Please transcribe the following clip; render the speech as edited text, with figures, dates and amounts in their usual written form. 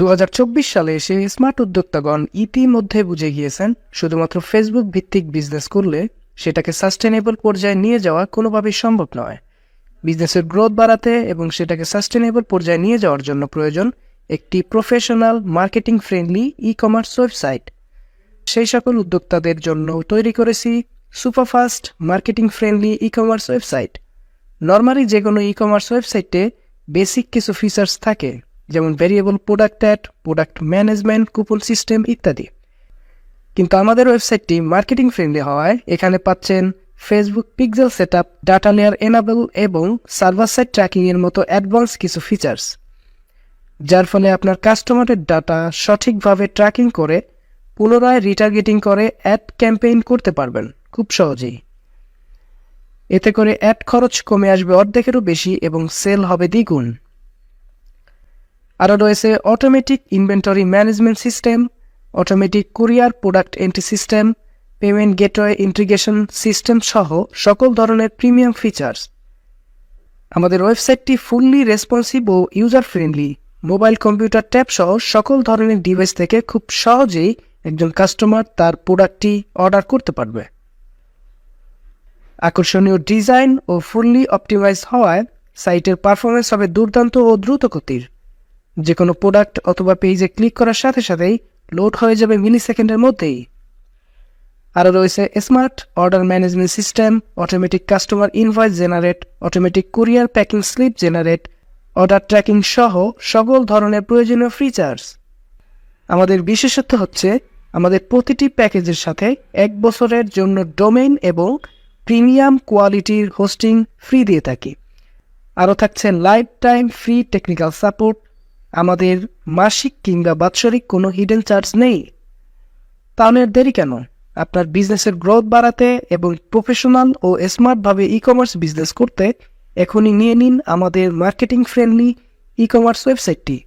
2024 সালে এসে স্মার্ট উদ্যোক্তাগণ ইতিমধ্যে বুঝে গিয়েছেন শুধুমাত্র ফেসবুক ভিত্তিক বিজনেস করলে সেটাকে সাস্টেনেবল পর্যায়ে নিয়ে যাওয়া কোনোভাবেই সম্ভব নয়। বিজনেসের গ্রোথ বাড়াতে এবং সেটাকে সাস্টেনেবল পর্যায়ে নিয়ে যাওয়ার জন্য প্রয়োজন একটি professional marketing friendly e commerce website. সেই সকল উদ্যোক্তাদের জন্য তৈরি করেছি superfast marketing friendly e commerce website. Normally যে কোনো ই কমার্স ওয়েবসাইটে বেসিক কিছু ফিচার্স থাকে, যেমন variable product add, product management, coupon system ইত্যাদি। কিন্তু আমাদের ওয়েবসাইটটি মার্কেটিং ফ্রেন্ডলি হওয়ায় এখানে পাচ্ছেন Facebook pixel setup, data layer enable এবং সার্ভার সাইড ট্র্যাকিংয়ের মতো অ্যাডভান্স কিছু ফিচার্স, যার ফলে আপনার কাস্টমারের ডাটা সঠিকভাবে ট্র্যাকিং করে পুনরায় রিটার্গেটিং করে অ্যাড ক্যাম্পেইন করতে পারবেন খুব সহজেই। এতে করে অ্যাড খরচ কমে আসবে অর্ধেকেরও বেশি এবং সেল হবে দ্বিগুণ। আরও রয়েছে automatic inventory management system, automatic courier product entry system, payment gateway integration system সহ সকল ধরনের প্রিমিয়াম ফিচার্স। আমাদের ওয়েবসাইটটি ফুললি রেসপন্সিভ ও user friendly. Mobile computer tab সহ সকল ধরনের ডিভাইস থেকে খুব সহজেই একজন কাস্টমার তার প্রোডাক্টটি অর্ডার করতে পারবে। আকর্ষণীয় ডিজাইন ও ফুললি অপটিমাইজ হওয়ায় সাইটের পারফরমেন্স হবে দুর্দান্ত ও দ্রুত গতির। যে কোনো প্রোডাক্ট অথবা পেজে ক্লিক করার সাথে সাথেই লোড হয়ে যাবে মিলি সেকেন্ডের মধ্যেই। আরও রয়েছে smart order management system, automatic customer invoice generate, automatic courier packing slip generate, order tracking সহ সকল ধরনের প্রয়োজনীয় ফিচার্স। আমাদের বিশেষত্ব হচ্ছে আমাদের প্রতিটি প্যাকেজের সাথে 1 বছরের জন্য ডোমেইন এবং প্রিমিয়াম কোয়ালিটির হোস্টিং ফ্রি দিয়ে থাকি। আরও থাকছে life time free technical support. আমাদের মাসিক কিংবা বাৎসরিক কোনো হিডেন চার্জ নেই। তাহলে দেরি কেন? আপনার বিজনেসের গ্রোথ বাড়াতে এবং প্রফেশনাল ও স্মার্টভাবে ই কমার্স বিজনেস করতে এখনই নিয়ে নিন আমাদের মার্কেটিং ফ্রেন্ডলি ই কমার্স ওয়েবসাইটটি।